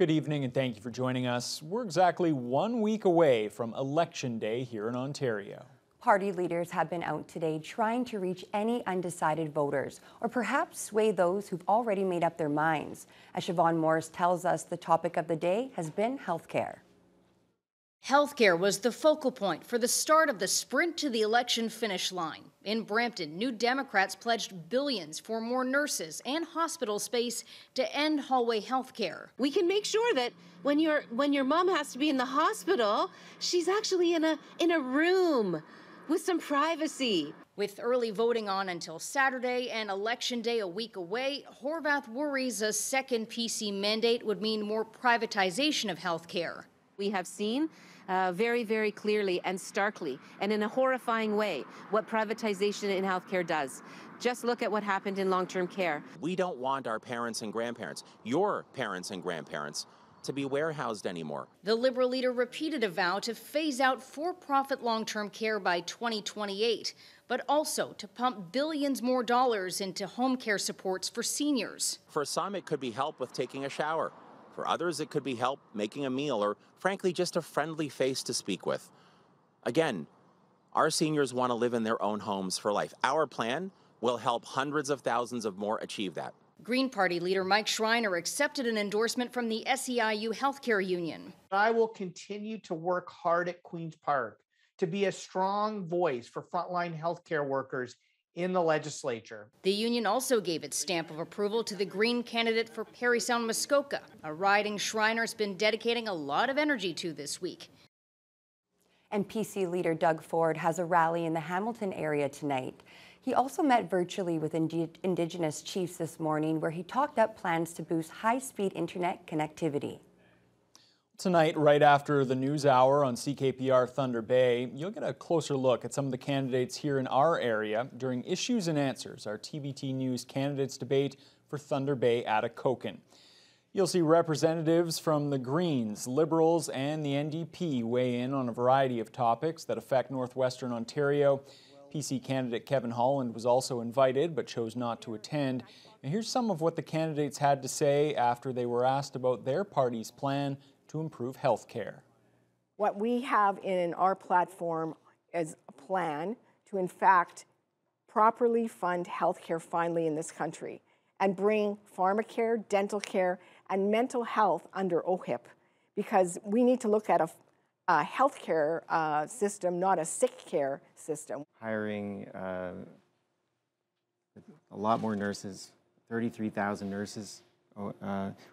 Good evening and thank you for joining us. We're exactly 1 week away from Election Day here in Ontario. Party leaders have been out today trying to reach any undecided voters or perhaps sway those who've already made up their minds. As Siobhan Morris tells us, the topic of the day has been healthcare. Healthcare was the focal point for the start of the sprint to the election finish line. In Brampton, New Democrats pledged billions for more nurses and hospital space to end hallway healthcare. We can make sure that when your mom has to be in the hospital, she's actually in a room with some privacy. With early voting on until Saturday and Election Day a week away, Horvath worries a second PC mandate would mean more privatization of healthcare. We have seen very, very clearly and starkly and in a horrifying way what privatization in healthcare does. Just look at what happened in long-term care. We don't want our parents and grandparents, your parents and grandparents, to be warehoused anymore. The Liberal leader repeated a vow to phase out for-profit long-term care by 2028, but also to pump billions more dollars into home care supports for seniors. For some, it could be help with taking a shower. For others, it could be help making a meal or, frankly, just a friendly face to speak with. Again, our seniors want to live in their own homes for life. Our plan will help hundreds of thousands of more achieve that. Green Party leader Mike Schreiner accepted an endorsement from the SEIU Healthcare Union. I will continue to work hard at Queen's Park to be a strong voice for frontline healthcare workers in the legislature. The union also gave its stamp of approval to the Green candidate for Parry Sound Muskoka, a riding Schreiner's been dedicating a lot of energy to this week. And PC leader Doug Ford has a rally in the Hamilton area tonight. He also met virtually with Indigenous chiefs this morning, where he talked up plans to boost high-speed internet connectivity. Tonight, right after the news hour on CKPR Thunder Bay, you'll get a closer look at some of the candidates here in our area during Issues and Answers, our TVT News candidates debate for Thunder Bay-Atikokan. You'll see representatives from the Greens, Liberals, and the NDP weigh in on a variety of topics that affect northwestern Ontario. PC candidate Kevin Holland was also invited but chose not to attend. And here's some of what the candidates had to say after they were asked about their party's plan to improve health care. What we have in our platform is a plan to, in fact, properly fund health care finally in this country and bring pharmacare, dental care, and mental health under OHIP, because we need to look at a health care system, not a sick care system. Hiring a lot more nurses, 33,000 nurses.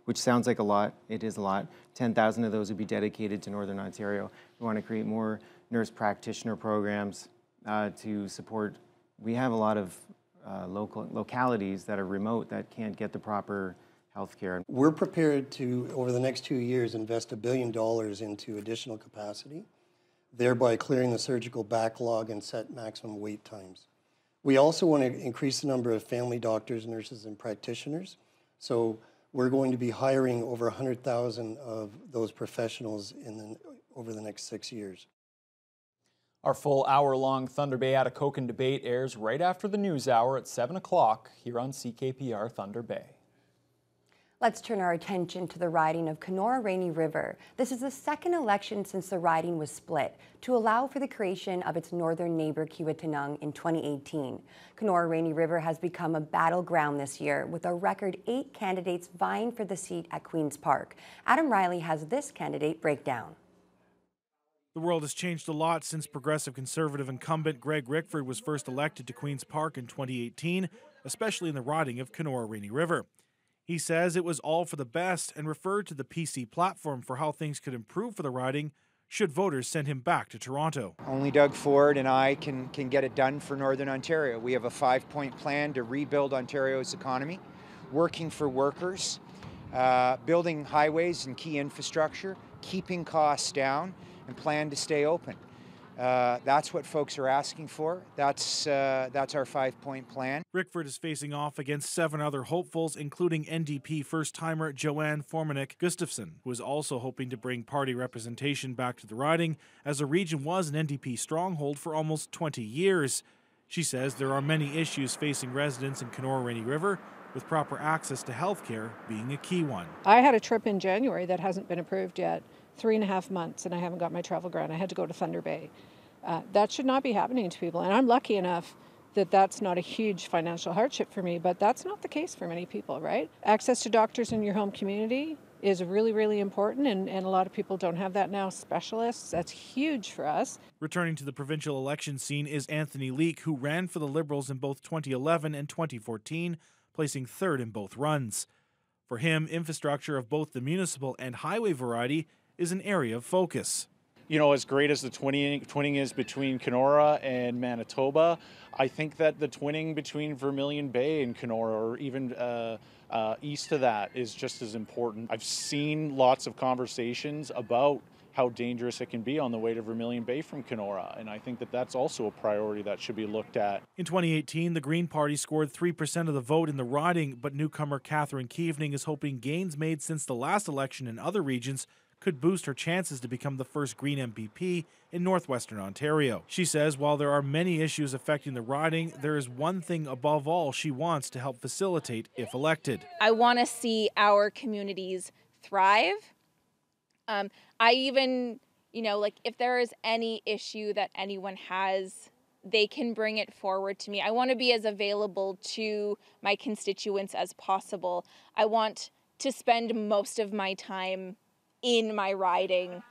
Which sounds like a lot. It is a lot. 10,000 of those would be dedicated to Northern Ontario. We want to create more nurse practitioner programs to support. We have a lot of localities that are remote that can't get the proper health care. We're prepared to, over the next 2 years, invest $1 billion into additional capacity, thereby clearing the surgical backlog and set maximum wait times. We also want to increase the number of family doctors, nurses, and practitioners. So we're going to be hiring over 100,000 of those professionals over the next 6 years. Our full hour-long Thunder Bay-Atikokan debate airs right after the news hour at 7 o'clock here on CKPR Thunder Bay. Let's turn our attention to the riding of Kenora-Rainy River. This is the second election since the riding was split to allow for the creation of its northern neighbor Kiiwetinoong in 2018. Kenora-Rainy River has become a battleground this year with a record 8 candidates vying for the seat at Queen's Park. Adam Riley has this candidate breakdown. The world has changed a lot since progressive conservative incumbent Greg Rickford was first elected to Queen's Park in 2018, especially in the riding of Kenora-Rainy River. He says it was all for the best and referred to the PC platform for how things could improve for the riding should voters send him back to Toronto. Only Doug Ford and I can get it done for Northern Ontario. We have a 5-point plan to rebuild Ontario's economy, working for workers, building highways and key infrastructure, keeping costs down, and plan to stay open. That's what folks are asking for. That's our 5-point plan. Rickford is facing off against 7 other hopefuls, including NDP first-timer Joanne Formanek Gustafson, who is also hoping to bring party representation back to the riding, as the region was an NDP stronghold for almost 20 years. She says there are many issues facing residents in Kenora-Rainy River, with proper access to health care being a key one. I had a trip in January that hasn't been approved yet, 3.5 months, and I haven't got my travel grant. I had to go to Thunder Bay. That should not be happening to people, and I'm lucky enough that that's not a huge financial hardship for me, but that's not the case for many people, right? Access to doctors in your home community is really, really important, and a lot of people don't have that now. Specialists, that's huge for us. Returning to the provincial election scene is Anthony Leek, who ran for the Liberals in both 2011 and 2014, placing third in both runs. For him, infrastructure of both the municipal and highway variety is an area of focus. You know, as great as the twinning is between Kenora and Manitoba, I think that the twinning between Vermilion Bay and Kenora, or even east of that, is just as important. I've seen lots of conversations about how dangerous it can be on the way to Vermilion Bay from Kenora, and I think that that's also a priority that should be looked at. In 2018, the Green Party scored 3% of the vote in the riding, but newcomer Catherine Keavening is hoping gains made since the last election in other regions could boost her chances to become the first Green MPP in northwestern Ontario. She says while there are many issues affecting the riding, there is one thing above all she wants to help facilitate if elected. I want to see our communities thrive. I even, like if there is any issue that anyone has, they can bring it forward to me. I want to be as available to my constituents as possible. I want to spend most of my time in my riding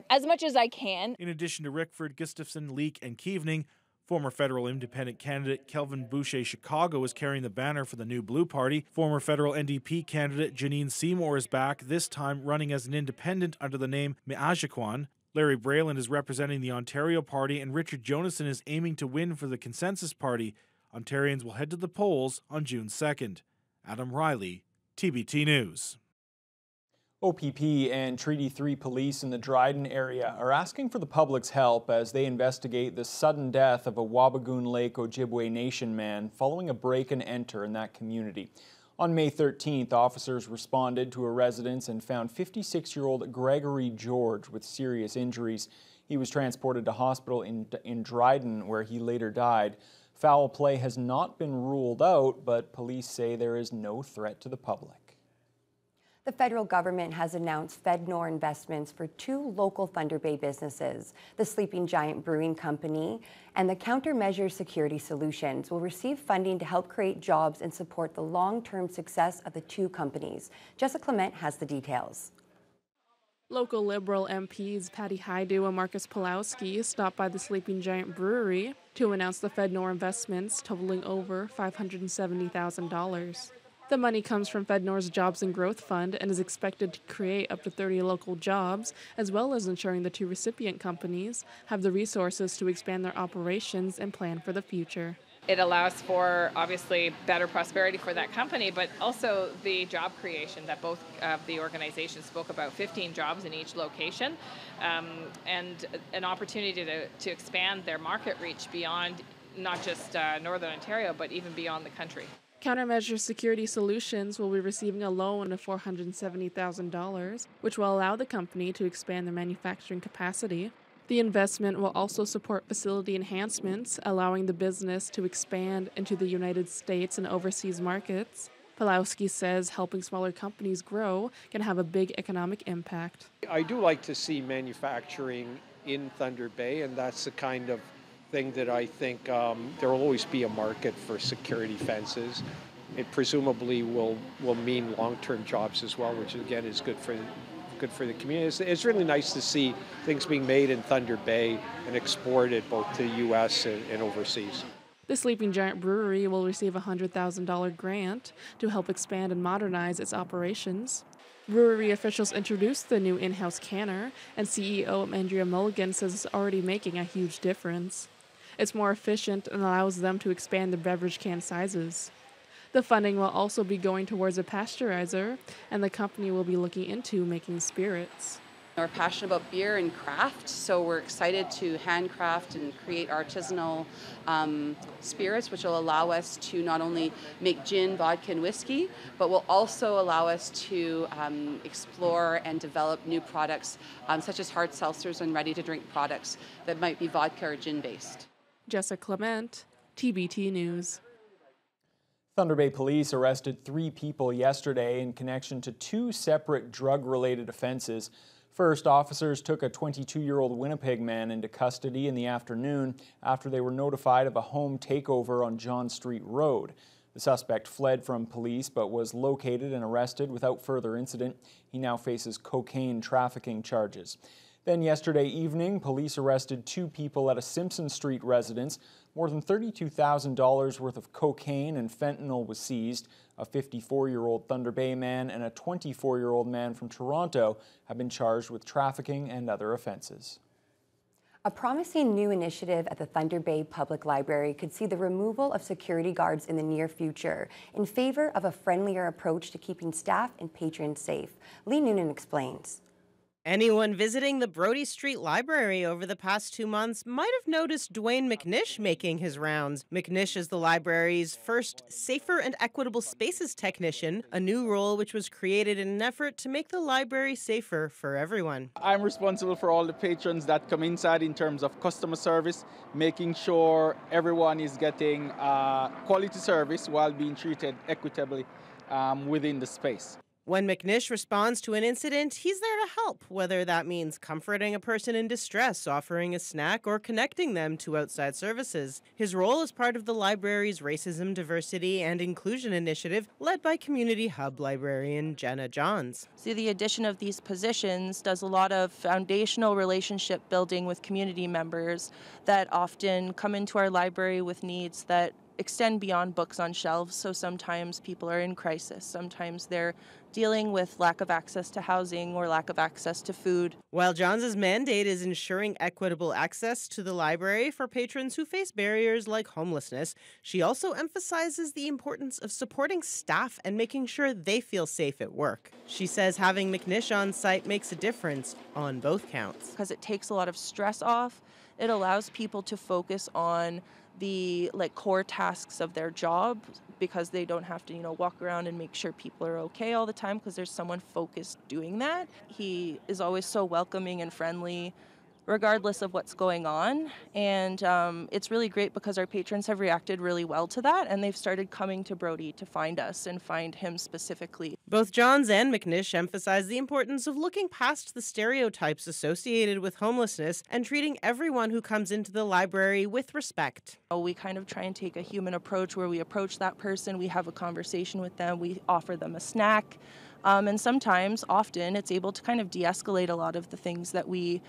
as much as I can. In addition to Rickford, Gustafson, Leek, and Keavening, former federal independent candidate Kelvin Boucher Chicago is carrying the banner for the New Blue Party. Former federal NDP candidate Janine Seymour is back, this time running as an independent under the name Bay-Atikokan. Larry Brayland is representing the Ontario Party, and Richard Jonason is aiming to win for the Consensus Party. Ontarians will head to the polls on June 2nd. Adam Riley, TBT News. OPP and Treaty 3 police in the Dryden area are asking for the public's help as they investigate the sudden death of a Wabigoon Lake Ojibwe Nation man following a break and enter in that community. On May 13th, officers responded to a residence and found 56-year-old Gregory George with serious injuries. He was transported to hospital in Dryden, where he later died. Foul play has not been ruled out, but police say there is no threat to the public. The federal government has announced FedNor investments for 2 local Thunder Bay businesses. The Sleeping Giant Brewing Company and the Countermeasure Security Solutions will receive funding to help create jobs and support the long-term success of the 2 companies. Jessica Clement has the details. Local Liberal MPs Patty Hajdu and Marcus Powlowski stopped by the Sleeping Giant Brewery to announce the FedNor investments totaling over $570,000. The money comes from FedNor's Jobs and Growth Fund and is expected to create up to 30 local jobs, as well as ensuring the 2 recipient companies have the resources to expand their operations and plan for the future. It allows for, obviously, better prosperity for that company, but also the job creation that both of the organizations spoke about, 15 jobs in each location, and an opportunity to expand their market reach beyond not just Northern Ontario, but even beyond the country. Countermeasure Security Solutions will be receiving a loan of $470,000, which will allow the company to expand their manufacturing capacity. The investment will also support facility enhancements, allowing the business to expand into the United States and overseas markets. Powlowski says helping smaller companies grow can have a big economic impact. I do like to see manufacturing in Thunder Bay, and that's the kind of thing that I think there will always be a market for security fences. It presumably will mean long-term jobs as well, which again is good for the community. It's really nice to see things being made in Thunder Bay and exported both to the U.S. and overseas. The Sleeping Giant Brewery will receive a $100,000 grant to help expand and modernize its operations. Brewery officials introduced the new in-house canner, and CEO Andrea Mulligan says it's already making a huge difference. It's more efficient and allows them to expand the beverage can sizes. The funding will also be going towards a pasteurizer, and the company will be looking into making spirits. We're passionate about beer and craft, so we're excited to handcraft and create artisanal spirits, which will allow us to not only make gin, vodka, and whiskey, but will also allow us to explore and develop new products, such as hard seltzers and ready-to-drink products that might be vodka or gin-based. Jessica Clement, TBT News. Thunder Bay police arrested 3 people yesterday in connection to 2 separate drug-related offenses. First, officers took a 22-year-old Winnipeg man into custody in the afternoon after they were notified of a home takeover on John Street Road. The suspect fled from police but was located and arrested without further incident. He now faces cocaine trafficking charges. Then yesterday evening, police arrested 2 people at a Simpson Street residence. More than $32,000 worth of cocaine and fentanyl was seized. A 54-year-old Thunder Bay man and a 24-year-old man from Toronto have been charged with trafficking and other offenses. A promising new initiative at the Thunder Bay Public Library could see the removal of security guards in the near future in favor of a friendlier approach to keeping staff and patrons safe. Lee Noonan explains. Anyone visiting the Brodie Street Library over the past 2 months might have noticed Dwayne McNish making his rounds. McNish is the library's first Safer and Equitable Spaces technician, a new role which was created in an effort to make the library safer for everyone. I'm responsible for all the patrons that come inside in terms of customer service, making sure everyone is getting quality service while being treated equitably within the space. When McNish responds to an incident, he's there to help, whether that means comforting a person in distress, offering a snack, or connecting them to outside services. His role is part of the library's Racism, Diversity, and Inclusion initiative, led by Community Hub librarian Jenna Johns. So the addition of these positions does a lot of foundational relationship building with community members that often come into our library with needs that extend beyond books on shelves. So sometimes people are in crisis. Sometimes they're dealing with lack of access to housing or lack of access to food. While Johns' mandate is ensuring equitable access to the library for patrons who face barriers like homelessness, she also emphasizes the importance of supporting staff and making sure they feel safe at work. She says having McNish on site makes a difference on both counts. Because it takes a lot of stress off. It allows people to focus on the core tasks of their job, because they don't have to walk around and make sure people are okay all the time, because there's someone focused doing that. He is always so welcoming and friendly regardless of what's going on, and it's really great because our patrons have reacted really well to that, and they've started coming to Brodie to find us and find him specifically. Both Johns and McNish emphasize the importance of looking past the stereotypes associated with homelessness and treating everyone who comes into the library with respect. We kind of try and take a human approach where we approach that person, we have a conversation with them, we offer them a snack, and sometimes, often, it's able to kind of de-escalate a lot of the things that we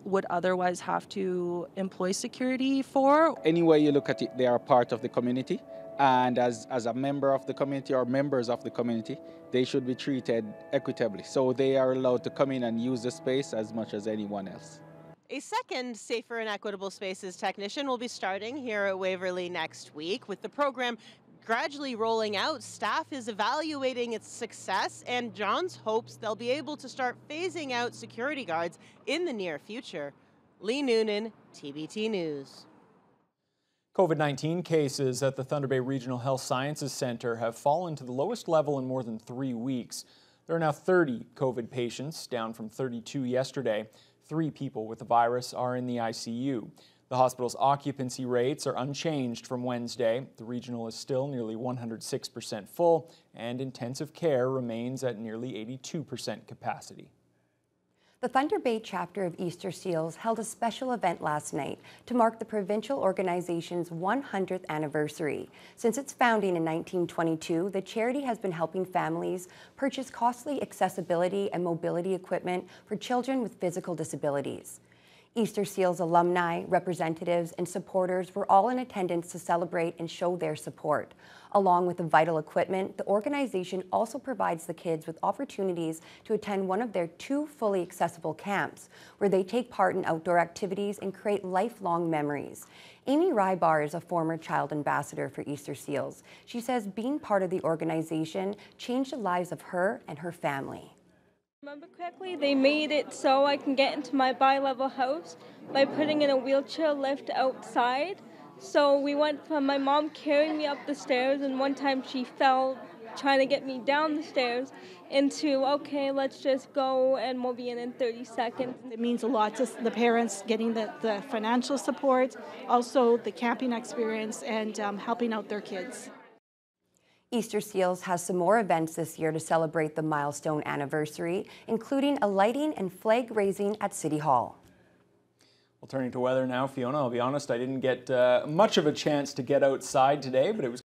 would otherwise have to employ security for. Any way you look at it, they are part of the community, and as a member of the community or members of the community, they should be treated equitably. So they are allowed to come in and use the space as much as anyone else. A second Safer and Equitable Spaces technician will be starting here at Waverley next week. With the program gradually rolling out, staff is evaluating its success, and Johns hopes they'll be able to start phasing out security guards in the near future. Lee Noonan, TBT News. COVID-19 cases at the Thunder Bay Regional Health Sciences Centre have fallen to the lowest level in more than 3 weeks. There are now 30 COVID patients, down from 32 yesterday. 3 people with the virus are in the ICU. The hospital's occupancy rates are unchanged from Wednesday. The regional is still nearly 106% full, and intensive care remains at nearly 82% capacity. The Thunder Bay chapter of Easter Seals held a special event last night to mark the provincial organization's 100th anniversary. Since its founding in 1922, the charity has been helping families purchase costly accessibility and mobility equipment for children with physical disabilities. Easter Seals alumni, representatives, and supporters were all in attendance to celebrate and show their support. Along with the vital equipment, the organization also provides the kids with opportunities to attend one of their 2 fully accessible camps, where they take part in outdoor activities and create lifelong memories. Amy Rybar is a former child ambassador for Easter Seals. She says being part of the organization changed the lives of her and her family. Remember correctly, they made it so I can get into my bi-level house by putting in a wheelchair lift outside. So we went from my mom carrying me up the stairs, and one time she fell trying to get me down the stairs, into, okay, let's just go and we'll be in 30 seconds. It means a lot to the parents getting the financial support, also the camping experience, and helping out their kids. Easter Seals has some more events this year to celebrate the milestone anniversary, including a lighting and flag raising at City Hall. Well, turning to weather now, Fiona, I'll be honest, I didn't get much of a chance to get outside today, but it was